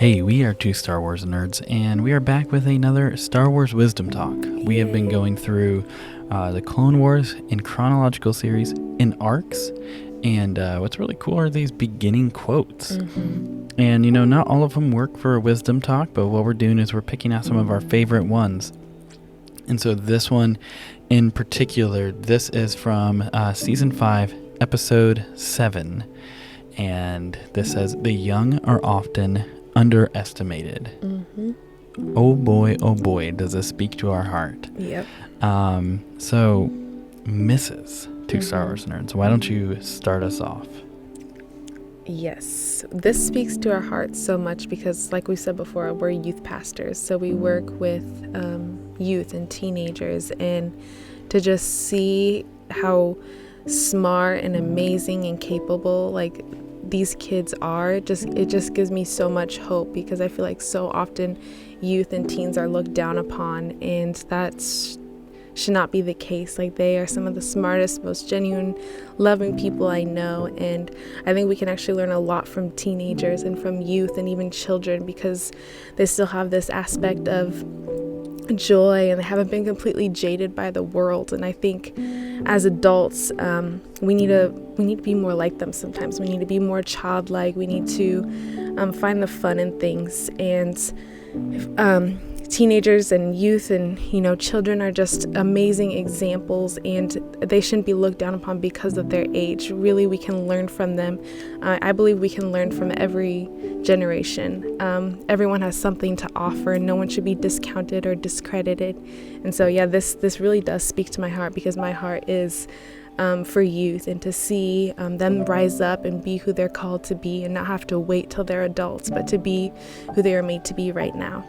Hey, we are two Star Wars nerds, and we are back with another Star Wars Wisdom Talk. We have been going through the Clone Wars in chronological series in arcs, and what's really cool are these beginning quotes. And, not all of them work for a Wisdom Talk, but what we're doing is we're picking out some of our favorite ones. And so this one in particular, this is from Season 5, Episode 7. And this says, "The young are often underestimated." Oh boy, does this speak to our heart. Yep. So, Mrs. Two Star Wars Nerds, why don't you start us off? Yes, this speaks to our hearts so much because, like we said before, we're youth pastors. So we work with youth and teenagers, and to just see how smart and amazing and capable, like, these kids are, it just gives me so much hope, because I feel like so often youth and teens are looked down upon, and that should not be the case. Like, they are some of the smartest, most genuine, loving people I know, and I think we can actually learn a lot from teenagers and from youth and even children, because they still have this aspect of joy and they haven't been completely jaded by the world. And I think as adults, we need to be more like them sometimes. We need to be more childlike. We need to find the fun in things. And teenagers and youth and children are just amazing examples, and they shouldn't be looked down upon because of their age. Really, we can learn from them. I believe we can learn from every generation. Everyone has something to offer, and no one should be discounted or discredited. And so this really does speak to my heart, because my heart is for youth, and to see them rise up and be who they're called to be, and not have to wait till they're adults, but to be who they are made to be right now.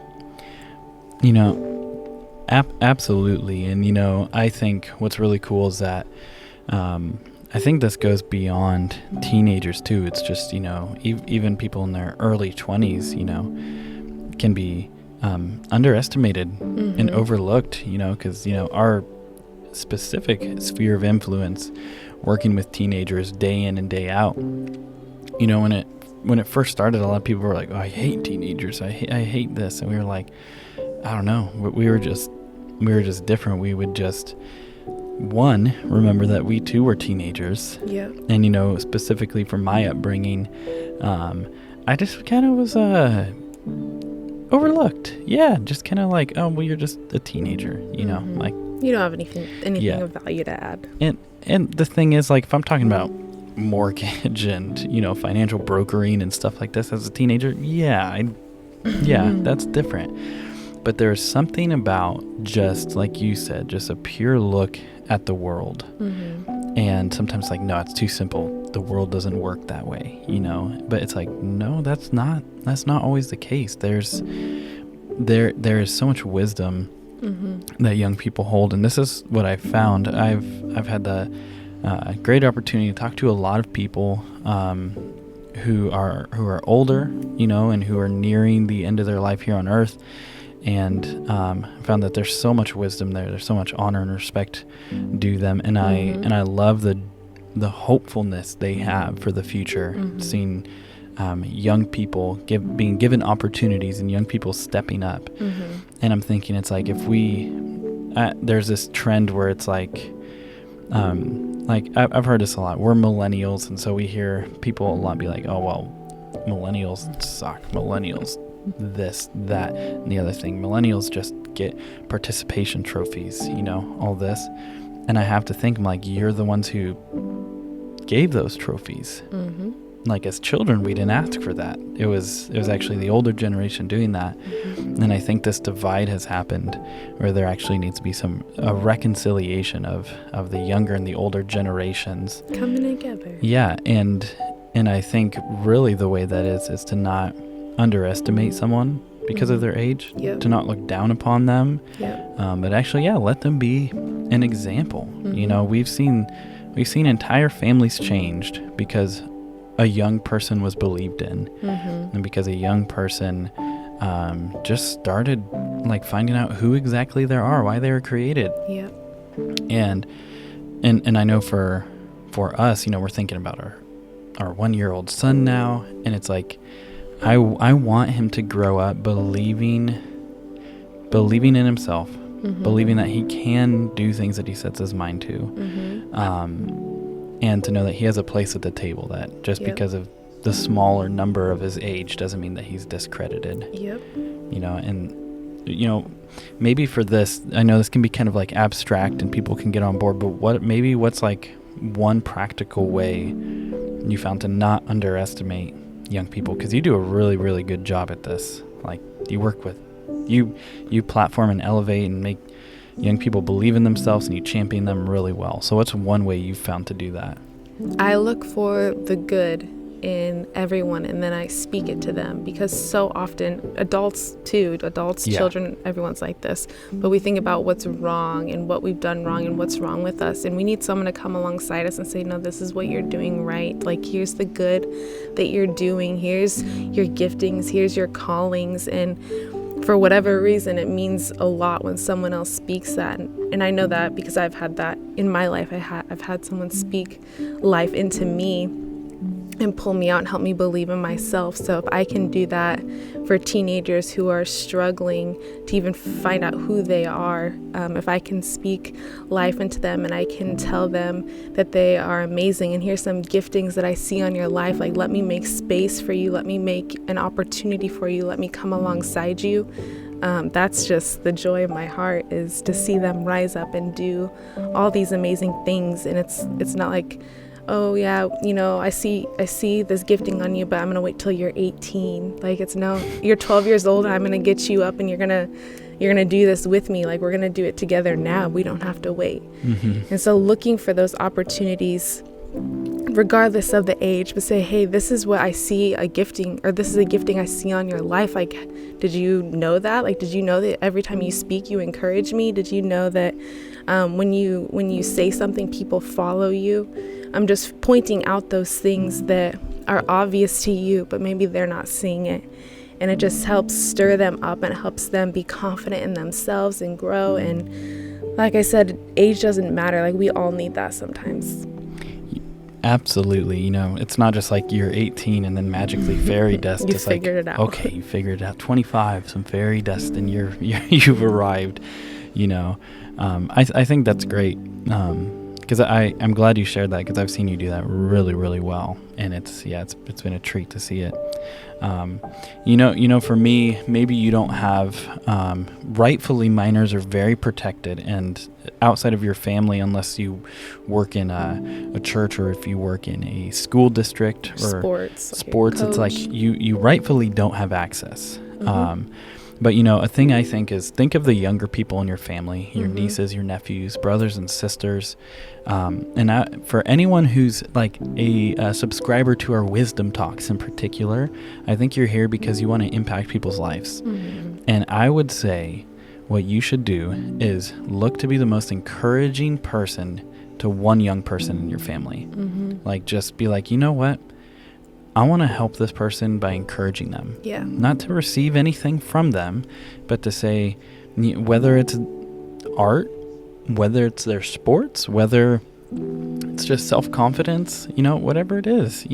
Absolutely. And, I think what's really cool is that I think this goes beyond teenagers too. It's just, even people in their early 20s, can be underestimated and overlooked, because, our specific sphere of influence, working with teenagers day in and day out, when it first started, a lot of people were like, "Oh, I hate teenagers. I hate this." And we were like, I don't know. We were just different. We would just, remember that we too were teenagers. Yeah. And, specifically for my upbringing, I just kind of was overlooked. Yeah, just kind of like, oh, well, you're just a teenager, like. You don't have anything of value to add. And the thing is, like, if I'm talking about mortgage and, financial brokering and stuff like this as a teenager, that's different. But there's something about, just like you said, just a pure look at the world. And sometimes, like, no, it's too simple. The world doesn't work that way, But it's like, no, that's not always the case. There is so much wisdom that young people hold, and this is what I've found. I've had the great opportunity to talk to a lot of people who are older, and who are nearing the end of their life here on Earth. And found that there's so much wisdom there. There's so much honor and respect due them, and I love the hopefulness they have for the future. Seeing young people being given opportunities, and young people stepping up. And I'm thinking, it's like, if we there's this trend where it's like I've heard this a lot. We're millennials, and so we hear people a lot be like, "Oh, well, millennials suck. Millennials this, that, and the other thing. Millennials just get participation trophies, all this." And I have to think, I'm like, you're the ones who gave those trophies. Like, as children, we didn't ask for that. It was actually the older generation doing that. And I think this divide has happened, where there actually needs to be a reconciliation of the younger and the older generations coming together. Yeah, and I think really the way that is to not underestimate someone because of their age, to not look down upon them, but actually, let them be an example. We've seen entire families changed because a young person was believed in, and because a young person just started, like, finding out who exactly they are, why they were created. And I know for us, we're thinking about our 1-year-old son now, and it's like, I want him to grow up believing in himself, believing that he can do things that he sets his mind to, and to know that he has a place at the table, that just because of the smaller number of his age doesn't mean that he's discredited. And maybe for this, I know this can be kind of like abstract and people can get on board, but what's like one practical way you found to not underestimate young people? Because you do a really, really good job at this. Like, you work with, you platform and elevate and make young people believe in themselves, and you champion them really well. So what's one way you've found to do that? I look for the good in everyone, and then I speak it to them, because so often adults, children, everyone's like this, but we think about what's wrong and what we've done wrong and what's wrong with us, and we need someone to come alongside us and say, no, this is what you're doing right. Like, here's the good that you're doing, here's your giftings, here's your callings. And for whatever reason, it means a lot when someone else speaks that. And I know that because I've had that in my life. I've had someone speak life into me and pull me out and help me believe in myself. So if I can do that for teenagers who are struggling to even find out who they are, if I can speak life into them and I can tell them that they are amazing, and here's some giftings that I see on your life, like, let me make space for you, let me make an opportunity for you, let me come alongside you. That's just the joy of my heart, is to see them rise up and do all these amazing things. And it's not like, oh yeah, I see this gifting on you, but I'm gonna wait till you're 18. Like, it's no, you're 12 years old and I'm gonna get you up and you're gonna do this with me. Like, we're gonna do it together now. We don't have to wait. And so looking for those opportunities, regardless of the age, but say, hey, this is what I see a gifting, or this is a gifting I see on your life. Like, did you know that? Like, did you know that every time you speak, you encourage me? Did you know that when you say something, people follow you? I'm just pointing out those things that are obvious to you, but maybe they're not seeing it. And it just helps stir them up, and it helps them be confident in themselves and grow. And like I said, age doesn't matter. Like, we all need that sometimes. Absolutely. It's not just like you're 18 and then magically fairy dust. You figured it out. Okay, you figured it out. 25, some fairy dust, and you've arrived. I think that's great. Because I'm glad you shared that, because I've seen you do that really, really well, and it's been a treat to see it. For me, maybe you don't have, rightfully minors are very protected, and outside of your family, unless you work in a church, or if you work in a school district or sports, it's like you rightfully don't have access. But, a thing I think is, think of the younger people in your family, your nieces, your nephews, brothers and sisters. And for anyone who's like a subscriber to our wisdom talks in particular, I think you're here because you want to impact people's lives. And I would say what you should do is look to be the most encouraging person to one young person in your family. Like, just be like, you know what? I want to help this person by encouraging them. Yeah. Not to receive anything from them, but to say, whether it's art, whether it's their sports, whether it's just self-confidence, whatever it is,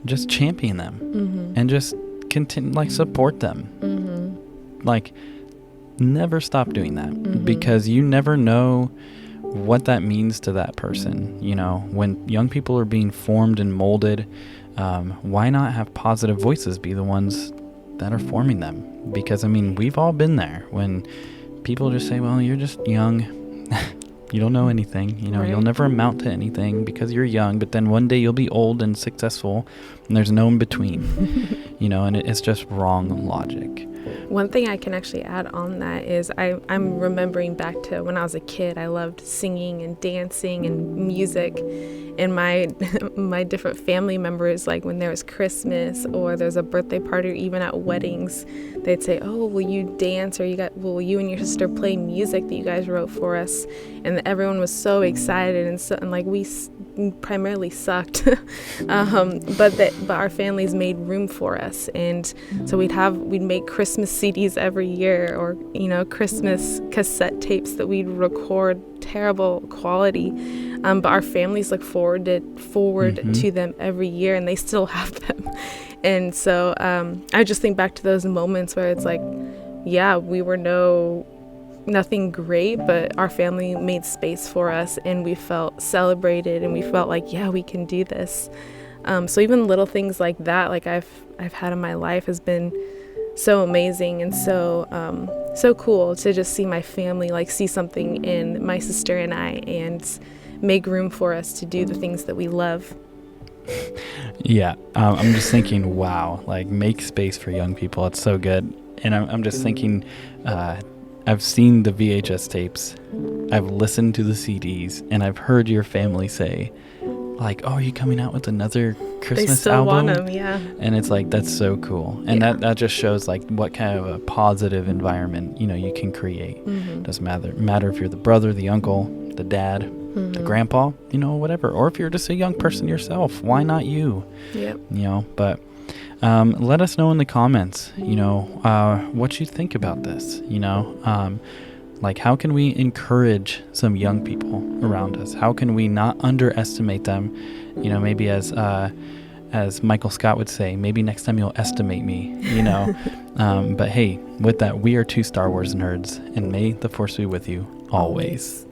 just champion them and just continue, like, support them. Like, never stop doing that, because you never know what that means to that person. When young people are being formed and molded, why not have positive voices be the ones that are forming them? Because, we've all been there when people just say, well, you're just young. You don't know anything. Right. You'll never amount to anything because you're young, but then one day you'll be old and successful, and there's no in between. And it's just wrong logic. One thing I can actually add on that is I'm remembering back to when I was a kid. I loved singing and dancing and music, and my different family members, like when there was Christmas or there's a birthday party or even at weddings, they'd say, oh, will you dance, or will you and your sister play music that you guys wrote for us? And everyone was so excited, and like we primarily sucked, but our families made room for us, and so we'd make Christmas CDs every year, or Christmas cassette tapes that we'd record, terrible quality, but our families look forward to them every year, and they still have them. And so I just think back to those moments where it's like, yeah, we were nothing great, but our family made space for us, and we felt celebrated, and we felt like, yeah, we can do this. So even little things like that, like I've had in my life, has been so amazing, and so cool to just see my family like see something in my sister and I, and make room for us to do the things that we love. Yeah, I'm just thinking, wow, like make space for young people. It's so good. And I'm just thinking, I've seen the VHS tapes, I've listened to the CDs, and I've heard your family say, like, oh, are you coming out with another Christmas they still album? Want them, yeah. And it's like, that's so cool. And that just shows like what kind of a positive environment, you can create. Mm-hmm. Doesn't matter if you're the brother, the uncle, the dad, mm-hmm. the grandpa, whatever. Or if you're just a young person yourself, why not you? Yep. But let us know in the comments, what you think about this, like how can we encourage some young people around us? How can we not underestimate them? Maybe as Michael Scott would say, maybe next time you'll estimate me, but hey, with that, we are two Star Wars nerds, and may the Force be with you always.